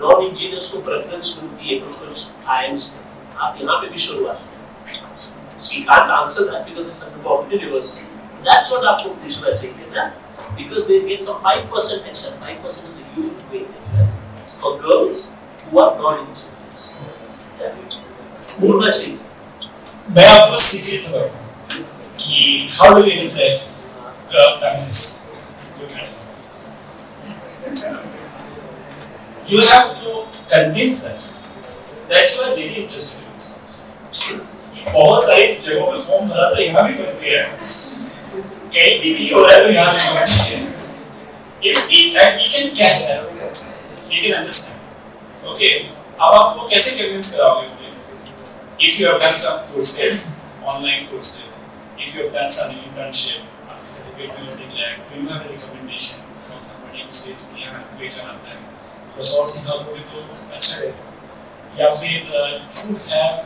[SPEAKER 3] non engineers को preference मिलती है कुछ आईएम्स में, आप यहाँ पे भी शुरुआत she can't answer that because it's a government university. That's what आपको पूछना चाहिए ना, because they get some 5% extra. 5% is a huge weightage for girls who are non-engineers. बोलना चाहिए।
[SPEAKER 2] मैं आपको सीक्रेट बताता हूँ कि how do we impress panelists? You have to convince us that you are really interested in this course. बहुत सारी जगहों पे फॉर्म भरा था, यहाँ भी भर दिया है, कहीं बीबी हो रहा है तो यहाँ भी होना चाहिए। If we can catch that, we can understand. Okay, अब आपको कैसे convince कराओगे मुझे? If you have done some courses, online courses, if you have done some internship, आपकी certificate में declared, do you have a recommendation from somebody who says कि यहाँ कोई जानता है, बस और सिखाओगे तो अच्छा रहेगा, या फिर you have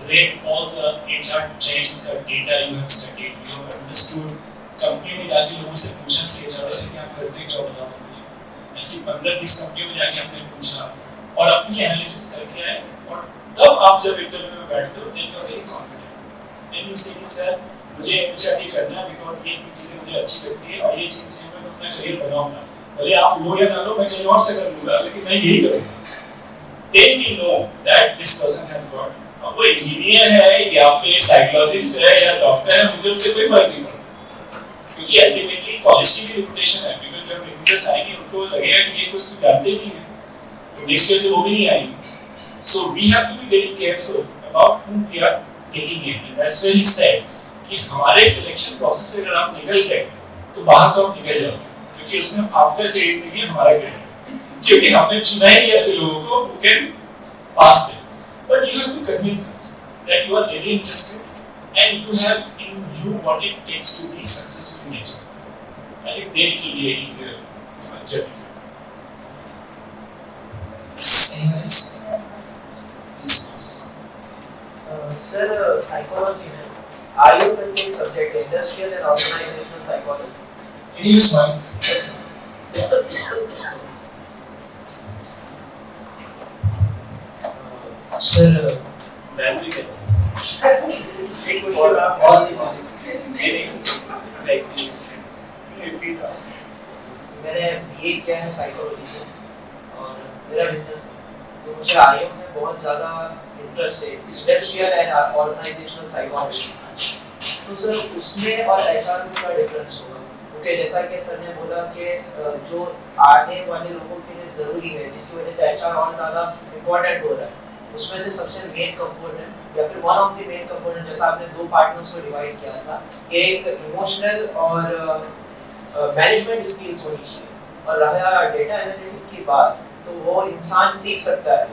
[SPEAKER 2] read all the HR trends का data you have studied, you have understood, company में जाके लोगों से पूछा CHR से कि आप करते क्या बताओ मुझे, ऐसी 15-20 कंपनियों में जाके आपने पूछा और अपनी एनालिसिस करके आए, और तब आप जब इंटरव्यू में बैठते हो then you are very confident, then you say कि सर मुझे MHRD करना है because ये चीजें मुझे अच्छी लगती है और ये चीजें मैं अपना करियर बनाऊंगा, भले आप लो या ना लो मैं कहीं और से कर लूंगा लेकिन मैं यही करूंगा, then we know that this person has got, अब वो इंजीनियर है या फिर साइकोलॉजिस्ट है या डॉक्टर है, मुझे उससे कोई फर्क नहीं पड़ता, क्योंकि अल्टीमेटली कॉलेज की भी रेपुटेशन है, क्योंकि जब रिक्रूटर्स आएंगे उनको लगेगा कि ये कुछ तो जानते नहीं है, तो नेक्स्ट ईयर से वो भी नहीं आएगी. So we have to be very careful about whom we are taking in. And that's where he said कि हमारे सिलेक्शन प्रोसेस से अगर आप निकल गए तो बाहर तो आप निकल जाओगे, क्योंकि इसमें आपका क्रेडिट नहीं है, हमारा क्रेडिट है, क्योंकि हमने चुना ही ऐसे लोगों को who can pass this. But you have to convince us that you are really interested and you have in you what it takes to be successful in nature. I think then it will be an easier journey.
[SPEAKER 1] Anyone else? Please pass.
[SPEAKER 5] Sir, psychology में आयु का कोई subject है, industrial and organisational psychology.
[SPEAKER 1] Can you use mic? Sir,
[SPEAKER 3] memory can
[SPEAKER 5] एक question आप all the मैंने BA किया है साइकोलॉजी से और मेरा बिजनेस है, तो मुझे आयु में बहुत ज़्यादा इंटरेस्ट है, इंडस्ट्रियल एंड ऑर्गेनाइजेशनल साइकोलॉजी. तो सर उसमें और एचआर में क्या डिफरेंस होगा? क्योंकि जैसा कि सर ने बोला कि जो आने वाले लोगों के लिए ज़रूरी है, जिसकी वजह से एचआर और ज़्यादा इम्पोर्टेंट हो रहा है, उसमें से सबसे मेन कंपोनेंट या फिर one of the main component, जैसा आपने दो पार्ट में उसको डिवाइड किया था, एक इमोशनल और मैनेजमेंट स्किल्स होनी चाहिए, और रहा डेटा एनालिटिक्स की बात, तो वो इंसान सीख सकता है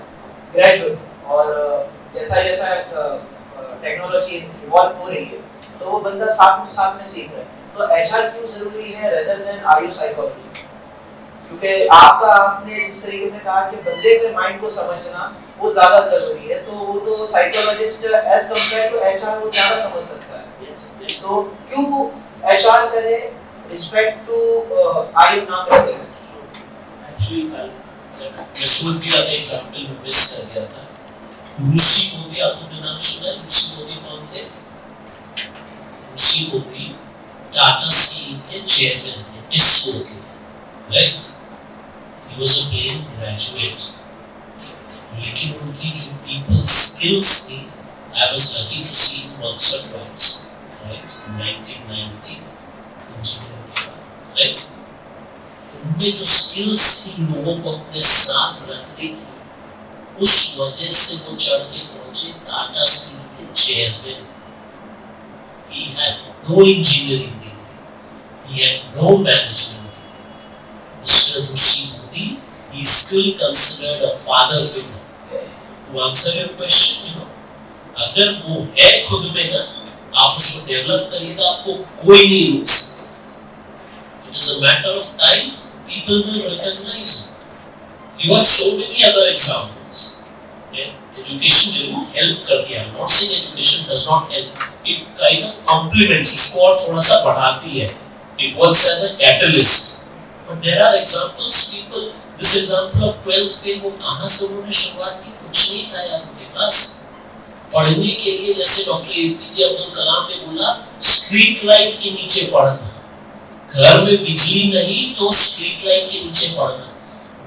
[SPEAKER 5] ग्रेजुअली, और जैसा जैसा टेक्नोलॉजी इवॉल्व हो रही है तो वो बंदा साथ में सीख रहा है. तो एचआर क्यों जरूरी है रेदर देन आयु साइकोलॉजी? क्योंकि आपने जिस तरीके से कहा कि बंदे के माइंड को समझना वो ज्यादा जरूरी है, तो वो तो psychologist as compare to HR वो ज्यादा समझ सकता है. तो क्यों एचआर करे रिस्पेक्ट टू आयु ना करे?
[SPEAKER 3] एक्चुअली मैं सोच भी रहा था, एग्जांपल में मिस कर गया था. रूसी मोदी, आपने नाम सुना है? रूसी मोदी कौन थे? रूसी मोदी टाटा स्टील के चेयरमैन थे, टिस्को के, right? He was a plain graduate, लेकिन उनकी जो पीपल स्किल्स थी, I was lucky to see him once और ट्वाइस, राइट? 1990 इंजीनियरिंग के बाद, राइट? उनमें जो स्किल्स थी लोगों को अपने साथ रखने की, उस वजह से वो चढ़ के पहुंचे टाटा स्टील के chairman. He had no engineering degree, he had no management degree. Mr. Rusi Modi, he is still considered a father figure. To answer your question, अगर वो है खुद में ना, आप उसको डेवलप करिए तो आपको कोई नहीं रोक सकता. It is a matter of time. People will recognize it. You have so many other examples. Education जरूर help करती है. I'm not saying education does not help. It kind of complements, उसको और थोड़ा सा बढ़ाती है. It works as a catalyst. But there are examples, people. This example of 12th fail, वो कहाँ से उन्होंने शुरुआत की? कुछ नहीं था यार उनके पास. पढ़ने के लिए जैसे डॉक्टर एपीजे अब्दुल कलाम ने बोला, स्ट्रीट लाइट के नीचे पढ़ना. घर में बिजली नहीं तो स्ट्रीट लाइट के नीचे पढ़ना.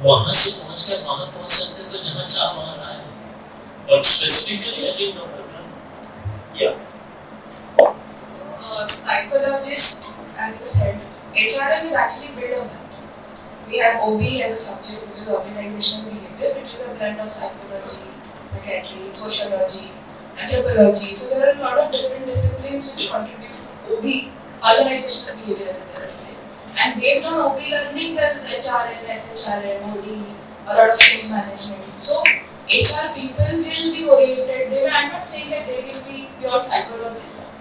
[SPEAKER 3] वहां से पहुंच कर वहां पहुंच सकते तो जहां चाह वहां रहा है. But specifically, I think yeah.
[SPEAKER 4] Psychologist, as you said, HRM is actually built on that. We have OB as a subject, which is organizational behavior, which is a blend of psychology, psychiatry, sociology, anthropology. So there are a lot of different disciplines which contribute to OB, organizational behavior as a discipline. And based on OB learning, there is HRM, SHRM, OD, a lot of change management. So HR people will be oriented. I'm not saying that they will be pure psychologists,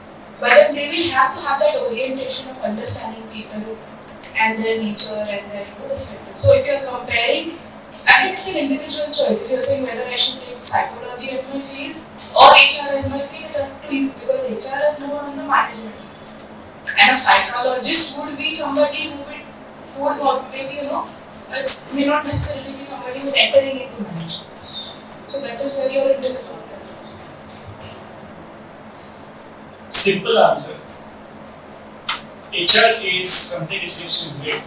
[SPEAKER 4] but then they will have to have that orientation of understanding people and their nature and their perspective. So if you're comparing, I think it's an individual choice. If you're saying whether I should take psychology as my field or HR as my field, it's up to you, because HR is more on the management side. And a psychologist would be somebody who would maybe, it may not necessarily be somebody who's entering into management. So that is where you're individual.
[SPEAKER 2] Simple answer. HR is something which gives you weight.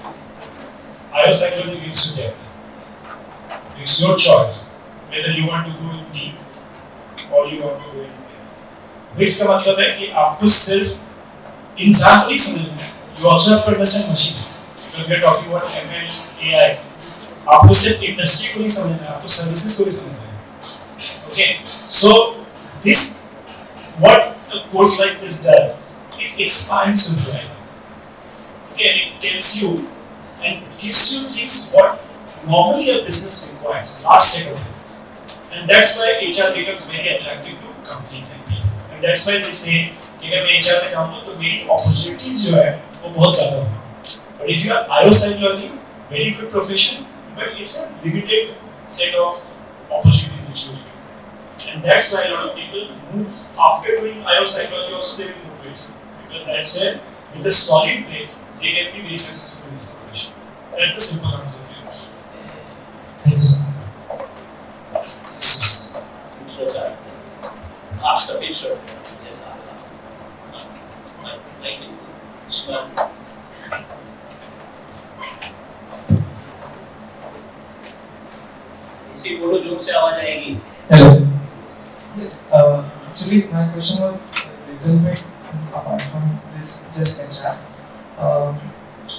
[SPEAKER 2] IO psychology gives you depth. It's your choice whether you want to go in deep or you want to go in depth. Weight का मतलब है कि आपको सिर्फ इंसान को नहीं समझना है. You also have to understand machines. Because we are talking about ML, AI. आपको सिर्फ इंडस्ट्री को नहीं समझना है, आपको सर्विसेज को भी समझना है. Okay, so this what a course like this does, it expands your horizon. Okay, and it tells you and gives you things what normally a business requires, large set of business, and that's why HR becomes very attractive to companies and people, and that's why they say कि अगर मैं HR में काम करूँ तो मेरी opportunities जो है वो बहुत ज़्यादा होंगी. But if you are IO-psychology, very good profession, but it's a limited set of opportunities which you will get. And that's why a lot of people move after doing IO-psychology also they will move to it. Because that's where with a solid base they can be very successful in this profession. That's the simple answer to your question.
[SPEAKER 1] Thank you, sir.
[SPEAKER 3] दूसरा आप सफेद shirt जैसा like इसी बोलो जोर से आवाज आएगी.
[SPEAKER 1] Hello. Yes. Actually, my question was a little bit apart from this just HR.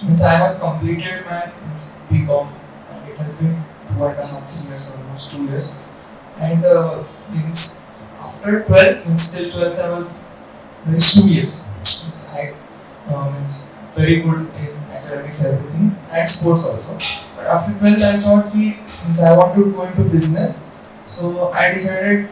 [SPEAKER 1] Means I have completed my BCom and it has been 2.5 3 years, almost 2 years. And means after 12, means till 12th I was very studious. Means I means very good in academics, everything, and sports also. But after 12th I thought means I want to go into business. So I decided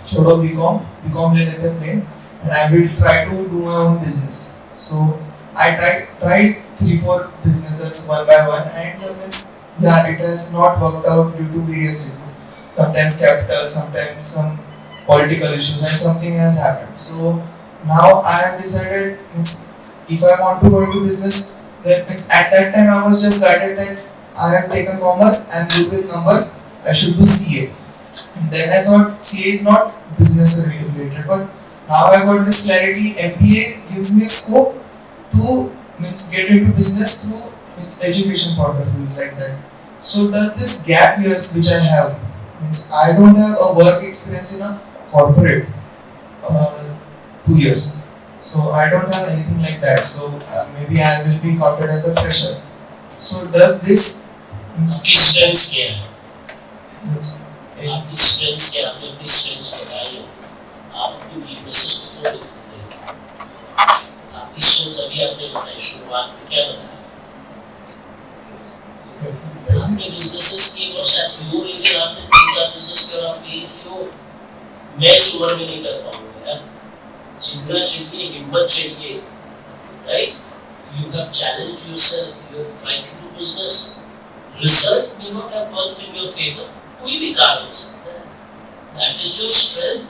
[SPEAKER 1] छोड़ो BCom ले लेते plain, and I will try to do my own business. So I tried 3-4 businesses one by one, and means yeah, it has not worked out due to various reasons. Sometimes capital, sometimes some political issues, and something has happened. So now I have decided means if I want to go into business, then means at that time I was just guided that I have taken commerce and good with numbers, I should do CA. And then I thought CA is not business related, but now I got this clarity. MBA gives me a scope to means get into business through means education point of view like that. So does this gap years which I have means I don't have a work experience in a corporate 2 years, so I don't have anything like that. So maybe I will be counted as a fresher. So does this
[SPEAKER 3] आपकी strengths क्या है?
[SPEAKER 1] means
[SPEAKER 3] आपकी strengths क्या है? आपने अपनी strengths बताई है. आप अपनी वीकनेसेस को क्यों देखते हैं? आपकी स्ट्रेंथ्स अभी आपने बताई, शुरुआत में क्या बताया? आपने बिजनेसेस किए और शायद योर एज आपने 3-4 बिजनेस किए और आप फेल किए हो. मैं शुरू में नहीं कर पाऊंगा यार. जितना चाहिए, हिम्मत चाहिए, right? You have challenged yourself. You have tried to do business. Result may not have worked in your favor. कोई भी कारण हो सकता है. That is your strength.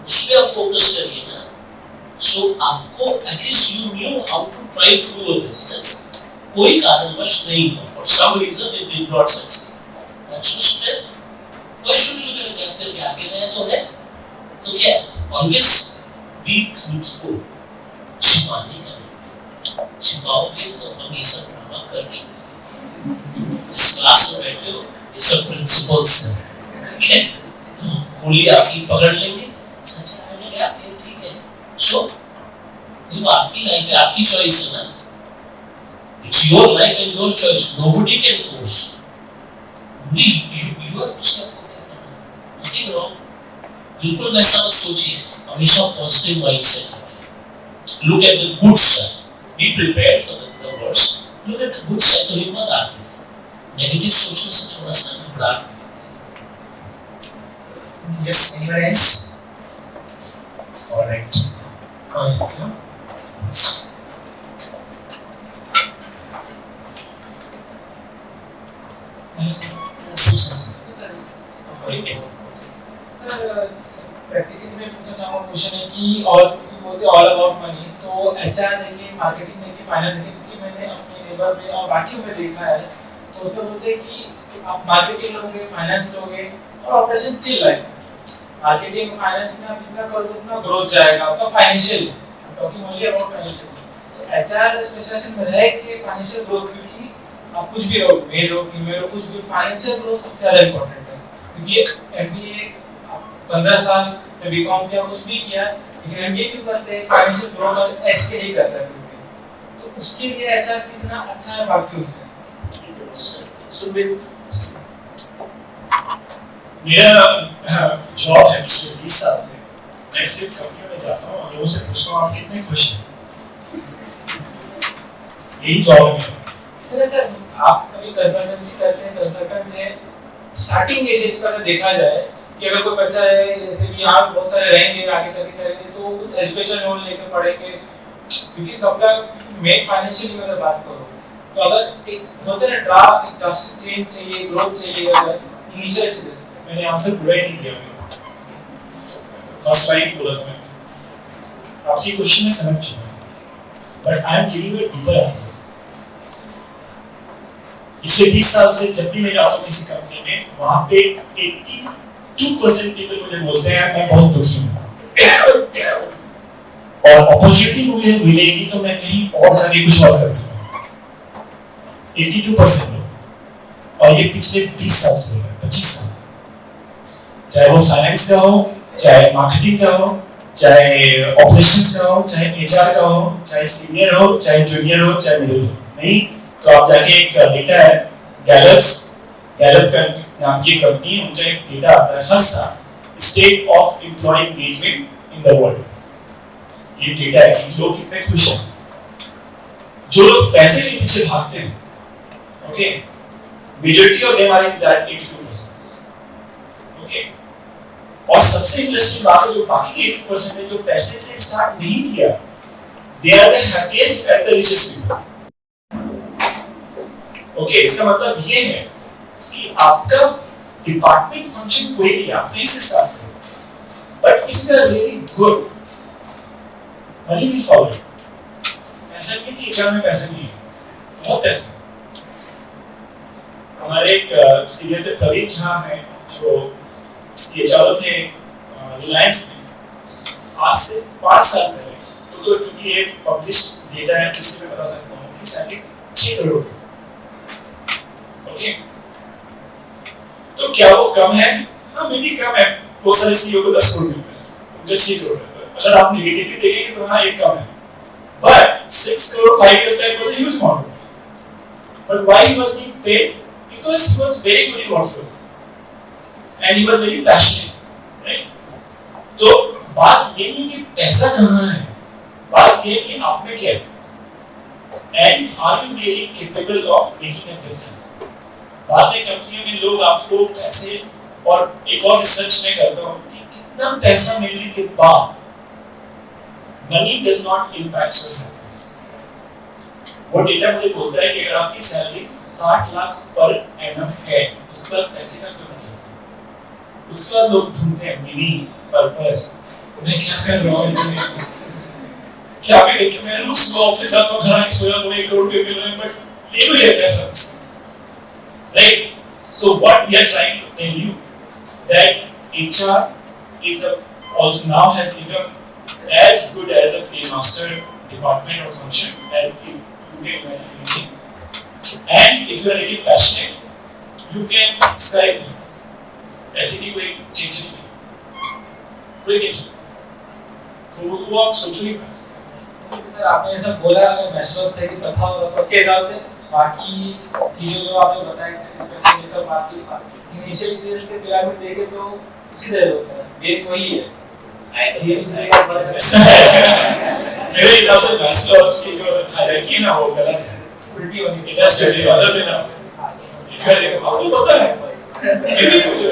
[SPEAKER 3] उस पे आप फोकस करिए ना. So आपको at least you knew how to try to do a business. कोई कारणवश नहीं हुआ. For some reason it did not succeed. That's your strength. Why should you look at a gap करके आगे गया तो है? तो क्या? Always be truthful. छिपाने का नहीं. छिपाओगे तो हम ये सब ड्रामा कर चुके हैं. जिस क्लास में बैठे हो ये सब प्रिंसिपल्स हैं. ठीक है? गोली आपकी पकड़ लेंगे. सच आने गया फिर ठीक है. So ये आपकी लाइफ है, आपकी चॉइस है ना. It's your life and your choice. Nobody can force. You have to step away. Nothing wrong. बिल्कुल वैसा मत सोचिए. हमेशा पॉजिटिव माइंडसेट रखिए. Look at the good side. Be prepared for the worst. Look at the good side. तो हिम्मत आती है. नेगेटिव सोचने से थोड़ा सा घबराहट.
[SPEAKER 1] yes, anyone else? All right. Yeah.
[SPEAKER 8] Sir practically मैं पूछना चाहूँगा क्वेश्चन है कि और बोलते ऑल अबाउट मनी, तो एचआर देखिए, मार्केटिंग देखिए, फाइनेंस देखिए, क्योंकि मैंने अपने लेबर में और बाकियों में देखा है तो उसमें बोलते हैं कि आप मार्केटिंग लोगे, फाइनेंस लोगे और ऑपरेशन चिल लाइफ. मार्केटिंग और फाइनेंस में आप जितना करोगे उतना ग्रोथ जाएगा आपका financial. Talking only about financial. तो एचआर स्पेशलाइजेशन में रह के फाइनेंशियल ग्रोथ, क्योंकि आप कुछ भी रहो, मेल हो, फीमेल हो, कुछ भी, फाइनेंशियल ग्रोथ सबसे ज़्यादा इंपॉर्टेंट है. क्योंकि एमबीए 15 साल में बीकॉम किया, कुछ भी किया, लेकिन एमबीए क्यों करते हैं? फाइनेंशियल ग्रोथ और एच के लिए करता है. तो उसके लिए एचआर कितना अच्छा है बाकी उससे.
[SPEAKER 5] should be
[SPEAKER 2] मेरा जॉब है पिछले 20 साल से, मैं सिर्फ कंपनियों में जाता हूँ और लोगों से पूछता हूँ आप कितने खुश हैं, यही जॉब है मेरा।
[SPEAKER 8] सर आप कभी कंसल्टेंसी करते हैं, कंसल्टेंट है, स्टार्टिंग एजेस पर अगर देखा जाए कि अगर कोई बच्चा है जैसे भी यहाँ बहुत सारे रहेंगे आगे करके करेंगे तो कुछ एजुकेशन लोन लेके पढ़ेंगे, क्योंकि सबका मेन फाइनेंशियली अगर बात करो तो अगर एक बोलते हैं एक ड्रास्टिक चेंज चाहिए, ग्रोथ चाहिए, अगर इनिशियल चीजें
[SPEAKER 2] मैंने आंसर पूरा ही नहीं किया, फर्स्ट लाइन बोला था मैंने, आपकी क्वेश्चन में समझ चुका हूँ, but I am giving you a deeper answer. पिछले 20 साल से जब भी मैं जाता हूँ किसी कंपनी में, वहाँ पे 82% पीपल मुझे बोलते हैं मैं बहुत दुखी हूँ और अपॉर्चुनिटी मुझे मिलेगी तो मैं कहीं और जाके कुछ और कर लूँगा। 82% लोग, और ये पिछले 20 साल से है, 25 साल से, चाहे वो फाइनेंस का हो, चाहे मार्केटिंग का हो, चाहे ऑपरेशंस का हो, चाहे एचआर का हो, चाहे सीनियर हो, चाहे जूनियर हो, चाहे मिडिल हो। नहीं तो आप जाके एक डेटा है गैलप का नाम की कंपनी, उनका एक डेटा आता है हर साल, state of employ engagement in the world. ये डेटा है कि लोग कितने खुश हैं। जो लोग पैसे के पीछे भागते हैं, okay, majority of them are in that 82%, okay. और सबसे इंटरेस्टिंग बात है जो बाकी के 80% है जो पैसे से स्टार्ट नहीं किया, they are the happiest and the richest people. Okay, इसका मतलब ये है कि आपका डिपार्टमेंट फंक्शन कोई भी आप कहीं से स्टार्ट करो, but if you are really good money will follow. ऐसा नहीं कि एचआर में पैसे नहीं है, बहुत पैसे है। हमारे एक सीनियर थे प्रवीण झा हैं जो एचआर थे रिलायंस में, आज से 5 साल पहले, तो चूंकि ये पब्लिश्ड डेटा है इससे मैं बता सकता हूँ कि सैलरी 6 करोड़ थी। ओके, तो क्या वो कम है? हाँ मे बी कम है, बहुत सारे सीईओ को 10 करोड़ मिलते हैं, उनका 6 करोड़ है। अगर आप नेगेटिवली देखेंगे तो हाँ ये कम है, but 6 crore 5 years back was a huge amount. But why he was being paid? Because he was very good in what he was, and he was very passionate, right? तो बात ये नहीं कि पैसा कहाँ है, बात ये कि आप में क्या है, and are you really capable of making a difference? बाद में कंपनियों में लोग आपको पैसे, और एक और रिसर्च में करता हूँ कि कितना पैसा मिलने के बाद money does not impact your happiness. वो डेटा मुझे बोलता है कि अगर आपकी सैलरी 60 लाख पर एनम है, उसके बाद पैसे का क्या मतलब? उसके बाद लोग ढूंढते हैं मीनिंग, पर्पस, मैं क्या कर रहा हूँ, क्या मैं देखिए मैं रोज सुबह ऑफिस आता हूँ, घर आके सोया तो 1 करोड़ रुपए मिल रहे हैं, बट ले लो ये पैसा, right? So what we are trying to tell you that HR is also now has become as good as a paymaster department or function as you can imagine anything. And if you are really passionate, you can sky's the limit. ऐसे की कोई tension नहीं, कोई tension. तो वो आप सोचो ही।
[SPEAKER 8] Sir आपने ऐसा बोला, अगर बैचलर्स से की कथा होगा तो उसके हिसाब से बाकी चीजें जो आपने बताया स्पेशली ये सब बाकी इनिशियल स्टेज के पिरामिड देखे तो उसी तरह होता है, बेस वही है।
[SPEAKER 2] मेरे हिसाब से बैचलर्स की जो हायरार्की ना वो गलत है, उल्टी होनी चाहिए। स्टडी अदर देना आपको पता है, फिर भी पूछो।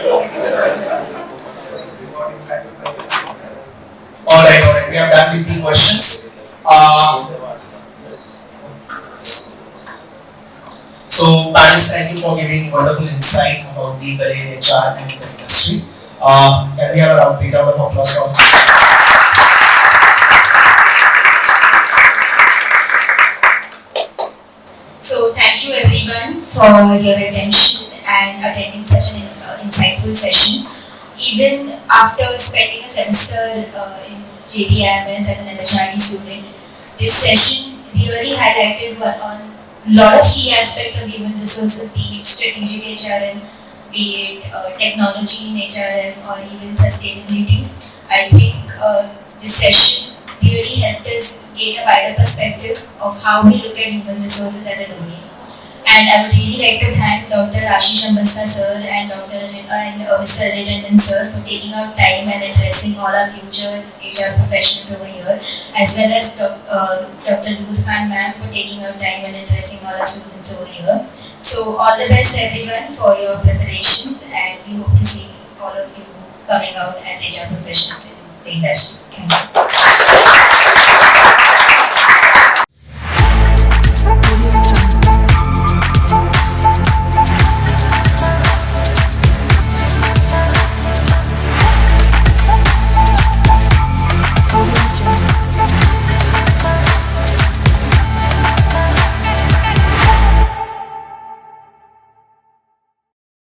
[SPEAKER 1] All right, we are done with the questions. Yes. So, panelists, thank you for giving wonderful insight about the career in HR and the industry. Can we have a big round of applause for?
[SPEAKER 9] So, thank you everyone for your attention and attending such an insightful session. Even after spending a semester in JBIMS as an MHRD student, this session really highlighted on a lot of key aspects of human resources, be it strategic HRM, be it technology in HRM, or even sustainability. I think this session really helped us gain a wider perspective of how we look at human resources as a domain. And I would really like to thank Dr. Ashish Ambasta sir and Mr. Ajay Tandon sir for taking out time and addressing all our future HR professionals over here, as well as Dr. Dud Khan ma'am for taking out time and addressing all our students over here. So all the best everyone for your preparations, and we hope to see all of you coming out as HR professionals in the industry. Thank you.